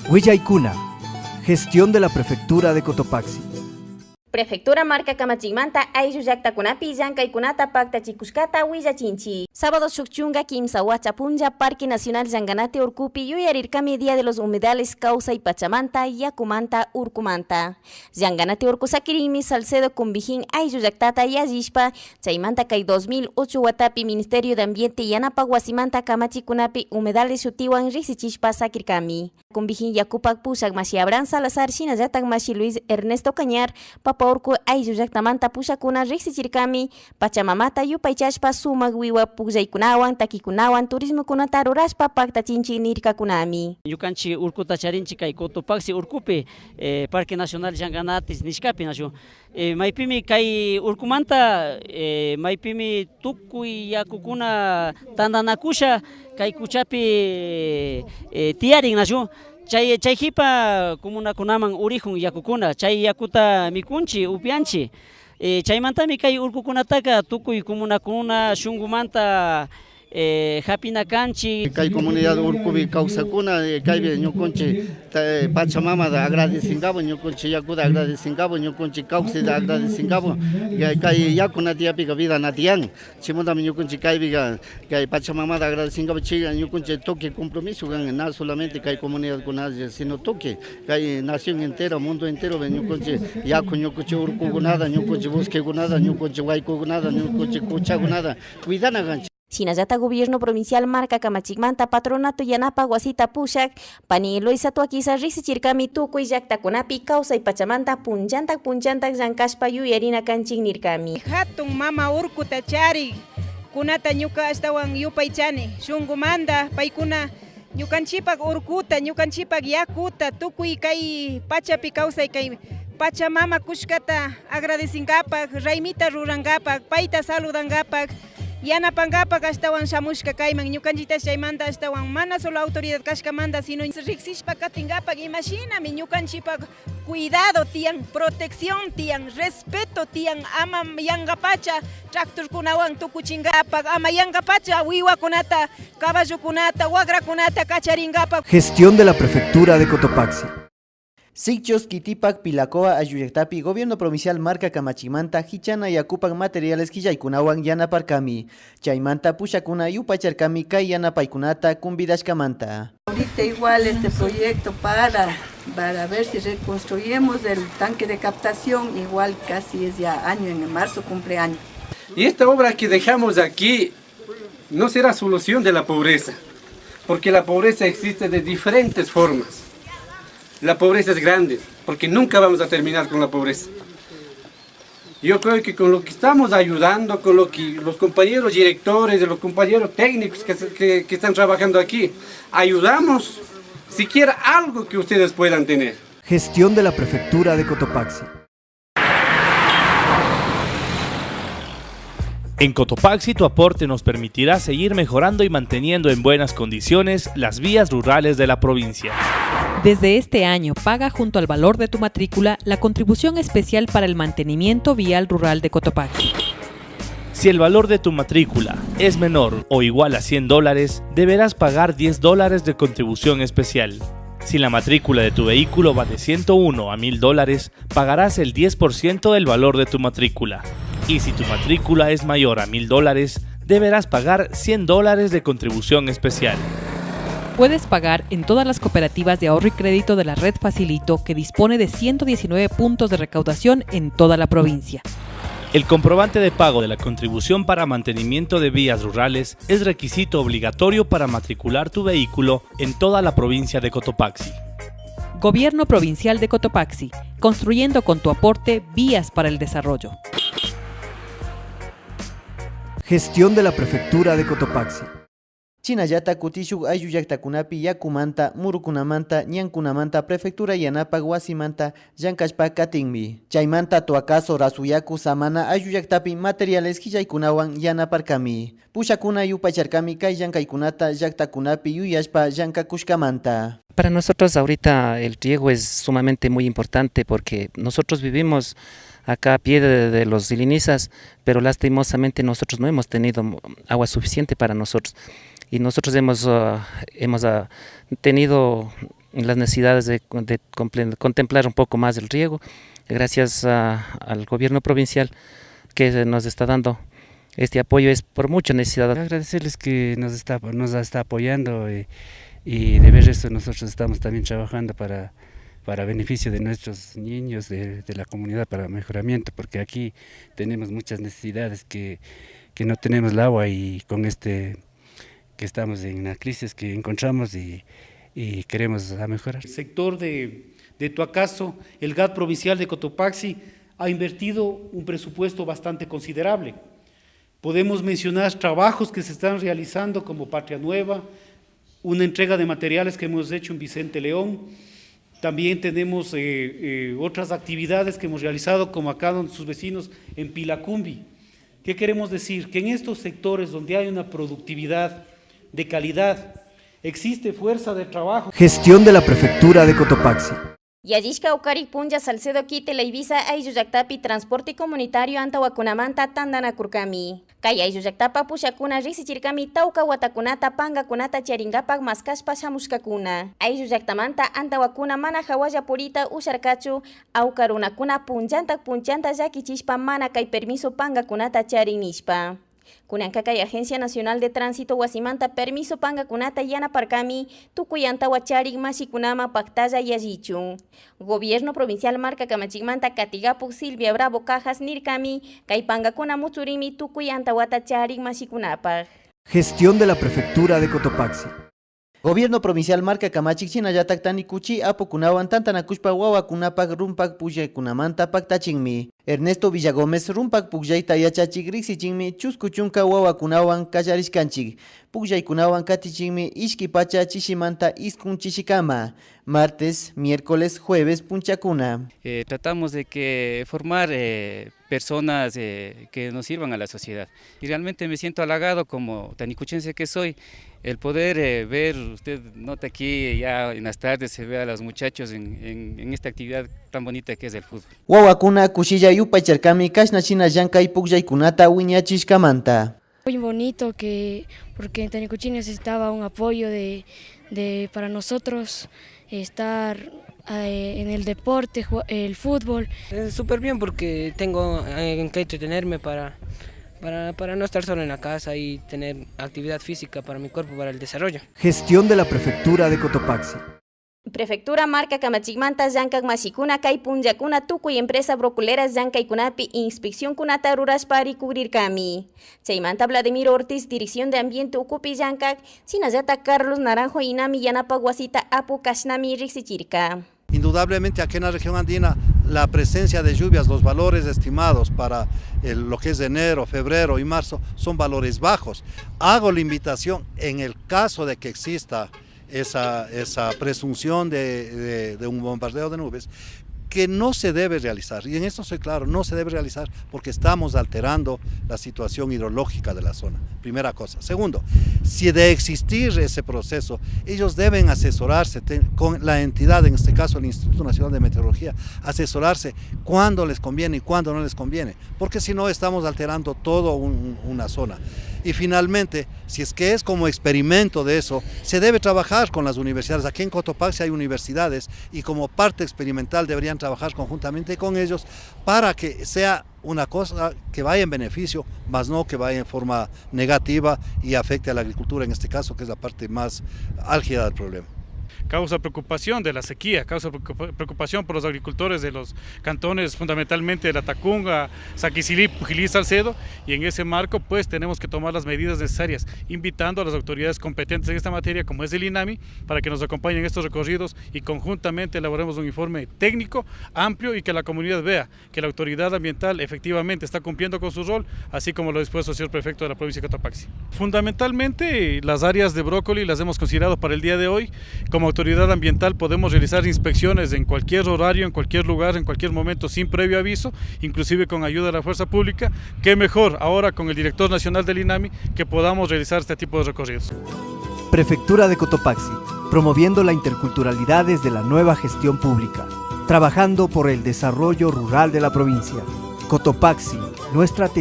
Huillaykuna, gestión de la Prefectura de Cotopaxi. Prefectura marca Kamachimanta ayllu llaqtakunapi llankaykunata paktachikushkata willachinchi. Sábado shukchunga kimsa wachapunlla Parque Nacional Llanganate Urkupi yuyarirkami Día de los Humedales Causa y Pachamanta Yakumanta Urkumanta. Llanganate Urku sakirimi Salcedo Kumbijín ayllu llaqtata yallishpa chaymanta kay 2008 watapi Ministerio de Ambiente yanapa wasimanta kamachikunapi humedales shutiwan riksichishpa sakirkami. Kumbijín Yakupak pushak mashi Abraham Salazar shinallatak mashi Luis Ernesto Cañar Papa Urku ayllu llaqtamanta pushakuna riksichirkami Pachamamata yupaychashpa sumak wiwa pugllaykunawan takikunawan turismokunata rurashpa paktachinchi nirkakunami. Ñukanchik urkuta charinchik kay Cotopaxi urkupi Parque Nacional Llanganatis nishkapi nashu. Maypimi kay urkumanta maypimi tukuy yakukuna tandanakusha kay kuchapi tiyarin nashu. Chayhipa comunakunaman urijun yakukuna, chay yakuta mikunchi, upianchi. Chaymantami kay urkukunataka tukuy comunakuna shunkumanta hapina kanchi. Kay comunidad urkubi kawsakuna kaybi ñukunchik Pachamama agradecingabo, ñukunchik yakuta agradecingabo, ñukunchik kawsayta agradecingabo. Kay yakuna tiyapiqa vida natiyan. Chimundami ñukunchik kaybiqa kay Pachamama agradecingabo chiga ñukunchik toque compromiso kan no solamente kay comunidad kunalla sino toque kay nación entera, mundo entero ñukunchik yaku ñukunchik urkukunata, ñukunchik bosquekunata, ñukunchik waykukunata, ñukunchik kuchakunata cuidana kanchik. Shinallata Gobierno Provincial marca Kamachikmanta Patronato Yanapa Wasita Pushak Pani Eloisa Tuakisa Risichirkami Tukuy llaqtakunapi Kawsay Pachamanta punchantak llankashpa yuyarina kanchik nirkami. Hatun mama urkuta chari kunata ñuka astawan yupaychani shunkumanta paykuna ñukanchipak urkuta ñukanchipak yakuta tukuy kay pachapi kawsay kay Pachamama kushkata agradecinkapak raymita rurankapak payta saludankapak yanapankapak astawan shamushka kayman ñukanchita chaymanta astawan mana solo autoridad kashkamanta sino riksishpa katinkapak imashinami ñukanchipak cuidado tiyan, protección tiyan, respeto tiyan, ama yankapacha tractorkunawan tukuchinkapak, ama yankapacha wiwakunata, caballokunata, wagrakunata kacharinkapak. Gestión de la Prefectura de Cotopaxi. Sitchos Kitipak Pilacoa Ayuyectapi Gobierno Provincial marca Kamachimanta Hichana Yakupak materiales Quillaykunawan Yanaparkami Chaymanta Pushakuna Yupacharkami Kay Yanapaykunata Kumbidashkamanta. Ahorita igual este proyecto para ver si reconstruyemos el tanque de captación, igual casi es ya año, en marzo cumpleaños. Y esta obra que dejamos aquí no será solución de la pobreza, porque la pobreza existe de diferentes formas. La pobreza es grande, porque nunca vamos a terminar con la pobreza. Yo creo que con lo que estamos ayudando, con lo que los compañeros directores, los compañeros técnicos que están trabajando aquí, ayudamos siquiera algo que ustedes puedan tener. Gestión de la Prefectura de Cotopaxi. En Cotopaxi tu aporte nos permitirá seguir mejorando y manteniendo en buenas condiciones las vías rurales de la provincia. Desde este año, paga junto al valor de tu matrícula la contribución especial para el mantenimiento vial rural de Cotopaxi. Si el valor de tu matrícula es menor o igual a $100, deberás pagar $10 de contribución especial. Si la matrícula de tu vehículo va de 101 a $1000, pagarás el 10% del valor de tu matrícula. Y si tu matrícula es mayor a $1000, deberás pagar $100 de contribución especial. Puedes pagar en todas las cooperativas de ahorro y crédito de la red Facilito, que dispone de 119 puntos de recaudación en toda la provincia. El comprobante de pago de la contribución para mantenimiento de vías rurales es requisito obligatorio para matricular tu vehículo en toda la provincia de Cotopaxi. Gobierno Provincial de Cotopaxi, construyendo con tu aporte vías para el desarrollo. Gestión de la Prefectura de Cotopaxi. Chinallata Kutishuk Ayuyaktakunapi Yakumanta, Murukunamanta, Ñankunamanta, Prefectura Yanapa Guasimanta, Llankashpa Katinmi. Chaymanta Tuacaso Rasuyaku Samana Ayuyaktapi materiales Quillaykunawan Yanaparkami. Pushakuna Yupacharkami Kay Llankaykunata Llaktakunapi Yuyashpa Llankakushkamanta. Para nosotros ahorita el riego es sumamente muy importante porque nosotros vivimos acá a pie de los Ilinizas, pero lastimosamente nosotros no hemos tenido agua suficiente para nosotros. y nosotros hemos tenido las necesidades de contemplar un poco más el riego, gracias al gobierno provincial que nos está dando este apoyo, es por mucha necesidad. Agradecerles que nos está apoyando y de ver esto nosotros estamos también trabajando para beneficio de nuestros niños, de la comunidad, para mejoramiento, porque aquí tenemos muchas necesidades que no tenemos el agua y con que estamos en una crisis que encontramos y queremos mejorar. El sector de Tuacazo, el GAT provincial de Cotopaxi ha invertido un presupuesto bastante considerable. Podemos mencionar trabajos que se están realizando como Patria Nueva, una entrega de materiales que hemos hecho en Vicente León. También tenemos otras actividades que hemos realizado como acá donde sus vecinos en Pilacumbi. ¿Qué queremos decir? Que en estos sectores donde hay una productividad de calidad, existe fuerza de trabajo. Gestión de la Prefectura de Cotopaxi. Yallishka Ukarik Punja Salcedo Quite Leivisa Ayuyaktappi Transporte Comunitario Antawakunamanta Tandana Kurkami. Kay Ayuyaktapa Pushakuna Risichirkami Tauka Watakunata Pangakunata Charingapak Maskashpa Shamushkakuna. Ayuyaktamanta Antawakuna Mana Hawaya Purita Usharkachu Aukarunakuna Punchanta Yakichishpa Mana Kay Permiso Pangakunata Charinishpa. Kunankakay Agencia Nacional de Tránsito Wasimanta Permiso Pangakunata Yana Parkami Tukuyanta Wacharik Mashikunama Pactaya Yajichun. Gobierno Provincial Marca Kamachigmanta Katigapuk Silvia Bravo Cajas Nirkami Kay Pangakuna Muchurimi Tukuyanta Watacharik Mashikunapag. Gestión de la Prefectura de Cotopaxi. Gobierno provincial marca Kamachik Chinayatak Tani Kuchi Apokunawan Tantanakushpa Wawakunapak Rumpak Puyakunamanta Paktachinmi. Ernesto Villagómez Rumpak Pukyaita Yachachik Rixichinmi Chuskuchunka Wawakunawan Kacharishkanchik. Pukyaykunawan Katichinmi Ishkipacha Chishimanta Iskun Chishikama. Martes, miércoles, jueves Punchakuna. Tratamos de formar personas que nos sirvan a la sociedad. Y realmente me siento halagado como tanicuchense que soy, el poder ver, usted nota aquí ya en las tardes se ve a los muchachos en esta actividad tan bonita que es el fútbol. Wawakuna Kushilla Yupaycherkami Kashnachina Yankay Pukyaykunata Wiñachishkamanta. Muy bonito porque en Tanicuchi necesitaba un apoyo para nosotros estar en el deporte, el fútbol. Súper bien porque tengo en que entretenerme para no estar solo en la casa y tener actividad física para mi cuerpo, para el desarrollo. Gestión de la Prefectura de Cotopaxi. Prefectura Marca Kamachigmanta Llankak Mashikuna Kay Punllakuna Tukuy Empresa Broculeras Llankaykunapi Inspección Kunata Rurashpari Cubrirkami. Chaymanta Vladimir Ortiz Dirección de Ambiente Ukupi Llankak Sinayata Carlos Naranjo Inami Yanapa Guasita Apu Kashnami Rixichirka. Indudablemente aquí en la región andina la presencia de lluvias, los valores estimados para lo que es enero, febrero y marzo son valores bajos. Hago la invitación en el caso de que exista esa presunción de un bombardeo de nubes, que no se debe realizar, y en esto soy claro, no se debe realizar porque estamos alterando la situación hidrológica de la zona, primera cosa. Segundo, si de existir ese proceso, ellos deben asesorarse con la entidad, en este caso el Instituto Nacional de Meteorología, asesorarse cuándo les conviene y cuándo no les conviene, porque si no estamos alterando toda una zona. Y finalmente, si es que es como experimento de eso, se debe trabajar con las universidades. Aquí en Cotopaxi hay universidades y como parte experimental deberían trabajar conjuntamente con ellos para que sea una cosa que vaya en beneficio, más no que vaya en forma negativa y afecte a la agricultura en este caso, que es la parte más álgida del problema. Causa preocupación de la sequía, causa preocupación por los agricultores de los cantones, fundamentalmente de la Tacunga, Saquicilí, Pujilí, Salcedo, y en ese marco pues tenemos que tomar las medidas necesarias, invitando a las autoridades competentes en esta materia, como es el INAMI, para que nos acompañen en estos recorridos y conjuntamente elaboremos un informe técnico, amplio, y que la comunidad vea que la autoridad ambiental efectivamente está cumpliendo con su rol, así como lo dispuesto el señor prefecto de la provincia de Cotopaxi. Fundamentalmente las áreas de brócoli las hemos considerado para el día de hoy. Como autoridad ambiental podemos realizar inspecciones en cualquier horario, en cualquier lugar, en cualquier momento, sin previo aviso, inclusive con ayuda de la fuerza pública. Qué mejor ahora con el director nacional del INAMI que podamos realizar este tipo de recorridos. Prefectura de Cotopaxi, promoviendo la interculturalidad desde la nueva gestión pública, trabajando por el desarrollo rural de la provincia. Cotopaxi, nuestra